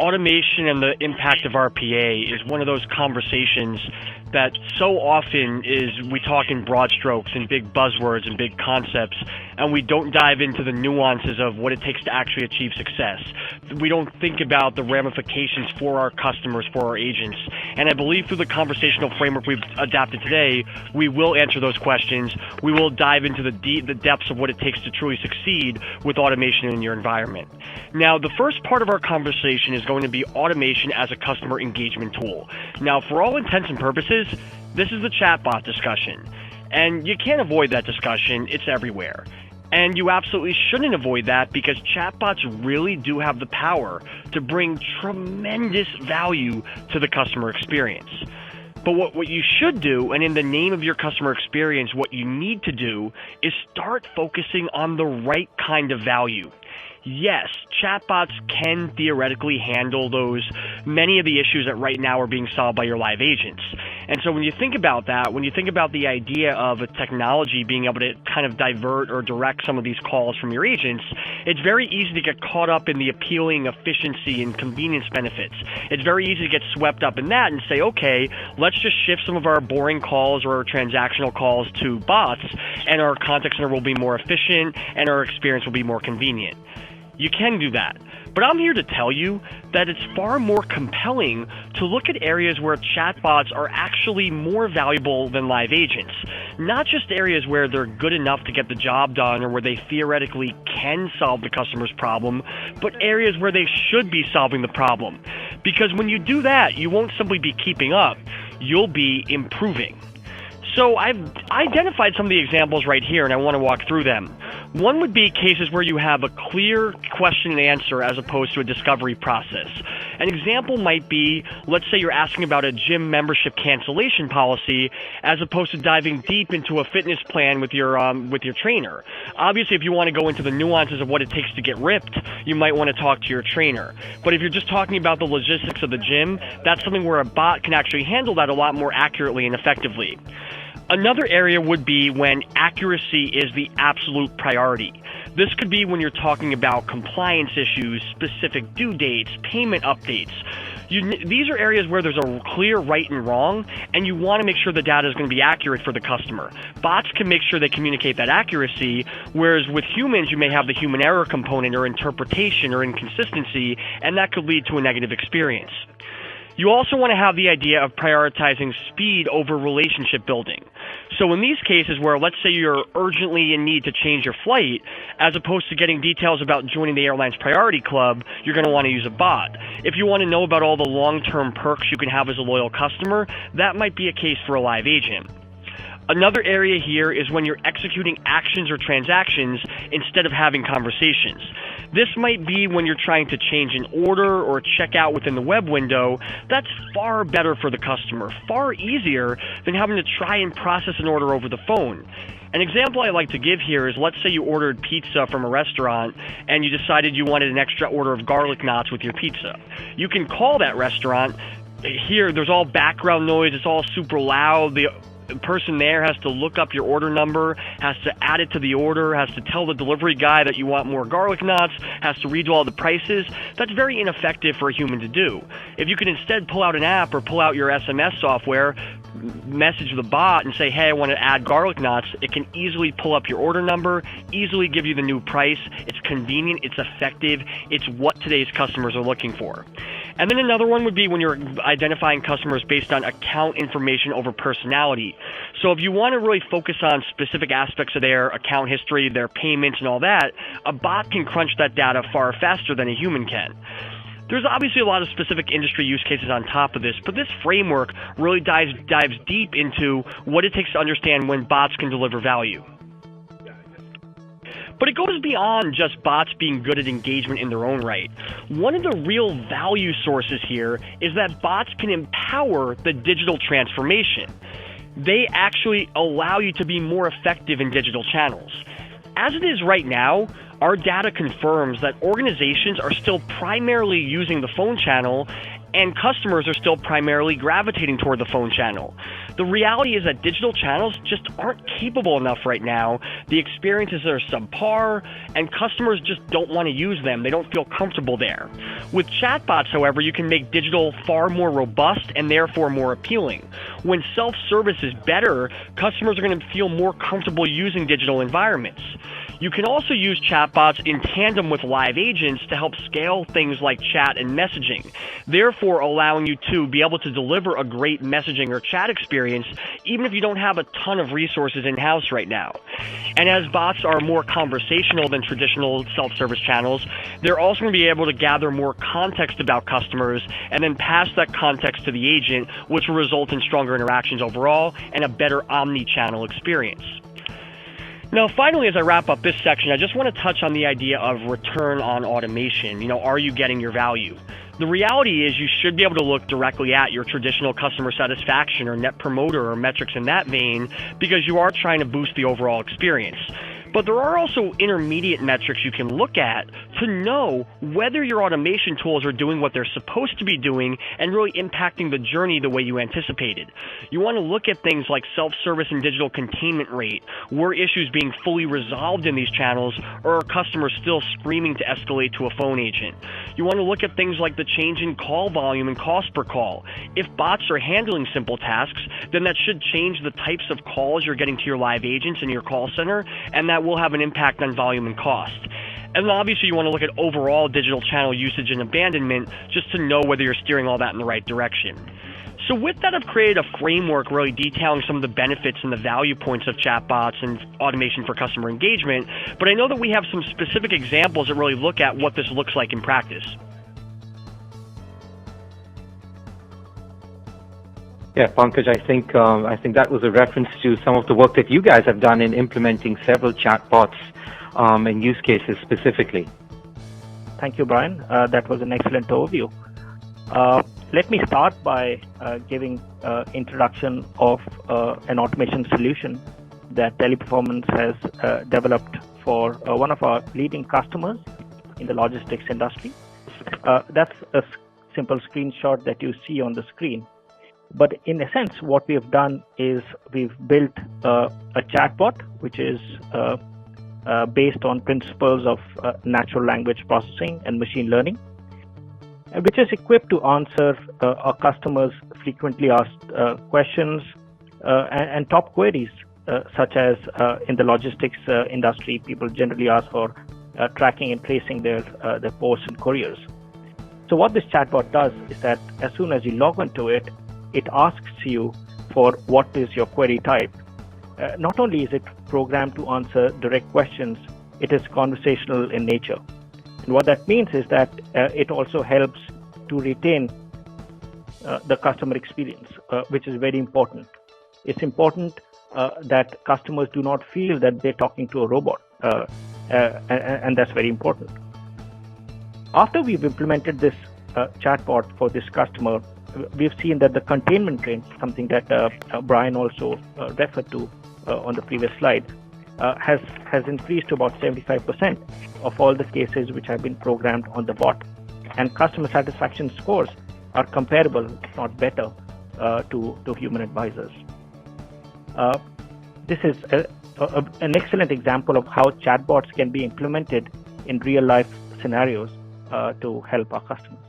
automation and the impact of RPA is one of those conversations that so often is we talk in broad strokes and big buzzwords and big concepts, and we don't dive into the nuances of what it takes to actually achieve success. We don't think about the ramifications for our customers, for our agents. And I believe through the conversational framework we've adapted today, we will answer those questions. We will dive into the depths of what it takes to truly succeed with automation in your environment. Now, the first part of our conversation is going to be automation as a customer engagement tool. Now, for all intents and purposes, this is the chatbot discussion. And you can't avoid that discussion. It's everywhere. And you absolutely shouldn't avoid that because chatbots really do have the power to bring tremendous value to the customer experience. But what you should do, and in the name of your customer experience, what you need to do is start focusing on the right kind of value. Yes, chatbots can theoretically handle many of the issues that right now are being solved by your live agents. And so when you think about that, when you think about the idea of a technology being able to kind of divert or direct some of these calls from your agents, it's very easy to get caught up in the appealing efficiency and convenience benefits. It's very easy to get swept up in that and say, okay, let's just shift some of our boring calls or our transactional calls to bots, and our contact center will be more efficient and our experience will be more convenient. You can do that. But I'm here to tell you that it's far more compelling to look at areas where chatbots are actually more valuable than live agents. Not just areas where they're good enough to get the job done or where they theoretically can solve the customer's problem, but areas where they should be solving the problem. Because when you do that, you won't simply be keeping up, you'll be improving. So I've identified some of the examples right here, and I want to walk through them. One would be cases where you have a clear question and answer as opposed to a discovery process. An example might be, let's say you're asking about a gym membership cancellation policy as opposed to diving deep into a fitness plan with your trainer. Obviously, if you want to go into the nuances of what it takes to get ripped, you might want to talk to your trainer. But if you're just talking about the logistics of the gym, that's something where a bot can actually handle that a lot more accurately and effectively. Another area would be when accuracy is the absolute priority. This could be when you're talking about compliance issues, specific due dates, payment updates. These are areas where there's a clear right and wrong, and you want to make sure the data is going to be accurate for the customer. Bots can make sure they communicate that accuracy, whereas with humans, you may have the human error component or interpretation or inconsistency, and that could lead to a negative experience. You also want to have the idea of prioritizing speed over relationship building. So in these cases where, let's say you're urgently in need to change your flight, as opposed to getting details about joining the airline's priority club, you're going to want to use a bot. If you want to know about all the long-term perks you can have as a loyal customer, that might be a case for a live agent. Another area here is when you're executing actions or transactions instead of having conversations. This might be when you're trying to change an order or check out within the web window. That's far better for the customer, far easier than having to try and process an order over the phone. An example I like to give here is, let's say you ordered pizza from a restaurant and you decided you wanted an extra order of garlic knots with your pizza. You can call that restaurant. Here, there's all background noise. It's all super loud. The person there has to look up your order number, has to add it to the order, has to tell the delivery guy that you want more garlic knots, has to redo all the prices. That's very ineffective for a human to do. If you can instead pull out an app or pull out your SMS software, message the bot and say, hey, I want to add garlic knots, it can easily pull up your order number, easily give you the new price. It's convenient, it's effective, it's what today's customers are looking for. And then another one would be when you're identifying customers based on account information over personality. So if you want to really focus on specific aspects of their account history, their payments and all that, a bot can crunch that data far faster than a human can. There's obviously a lot of specific industry use cases on top of this, but this framework really dives deep into what it takes to understand when bots can deliver value. But it goes beyond just bots being good at engagement in their own right. One of the real value sources here is that bots can empower the digital transformation. They actually allow you to be more effective in digital channels. As it is right now, our data confirms that organizations are still primarily using the phone channel and customers are still primarily gravitating toward the phone channel. The reality is that digital channels just aren't capable enough right now. The experiences are subpar, and customers just don't want to use them. They don't feel comfortable there. With chatbots, however, you can make digital far more robust and therefore more appealing. When self-service is better, customers are going to feel more comfortable using digital environments. You can also use chatbots in tandem with live agents to help scale things like chat and messaging, therefore allowing you to be able to deliver a great messaging or chat experience even if you don't have a ton of resources in-house right now. And as bots are more conversational than traditional self-service channels, they're also going to be able to gather more context about customers and then pass that context to the agent, which will result in stronger interactions overall and a better omni-channel experience. Now, finally, as I wrap up this section, I just want to touch on the idea of return on automation. Are you getting your value? The reality is you should be able to look directly at your traditional customer satisfaction or net promoter or metrics in that vein because you are trying to boost the overall experience. But there are also intermediate metrics you can look at to know whether your automation tools are doing what they're supposed to be doing and really impacting the journey the way you anticipated. You want to look at things like self-service and digital containment rate. Were issues being fully resolved in these channels, or are customers still screaming to escalate to a phone agent? You want to look at things like the change in call volume and cost per call. If bots are handling simple tasks, then that should change the types of calls you're getting to your live agents in your call center, and that will have an impact on volume and cost. And obviously you want to look at overall digital channel usage and abandonment just to know whether you're steering all that in the right direction. So with that, I've created a framework really detailing some of the benefits and the value points of chatbots and automation for customer engagement, but I know that we have some specific examples that really look at what this looks like in practice. Yeah, Pankaj, I think that was a reference to some of the work that you guys have done in implementing several chatbots and use cases specifically. Thank you, Brian. That was an excellent overview. Let me start by giving introduction of an automation solution that Teleperformance has developed for one of our leading customers in the logistics industry. That's a simple screenshot that you see on the screen. But in a sense, what we have done is we've built a chatbot, which is based on principles of natural language processing and machine learning, which is equipped to answer our customers' frequently asked questions and top queries, such as in the logistics industry, people generally ask for tracking and tracing their posts and couriers. So what this chatbot does is that as soon as you log into it, it asks you for what is your query type. Not only is it programmed to answer direct questions, it is conversational in nature. And what that means is that it also helps to retain the customer experience, which is very important. It's important that customers do not feel that they're talking to a robot, and that's very important. After we've implemented this chatbot for this customer, we've seen that the containment rate, something that Brian also referred to on the previous slide, has increased to about 75% of all the cases which have been programmed on the bot. And customer satisfaction scores are comparable, if not better, to human advisors. This is an excellent example of how chatbots can be implemented in real-life scenarios to help our customers.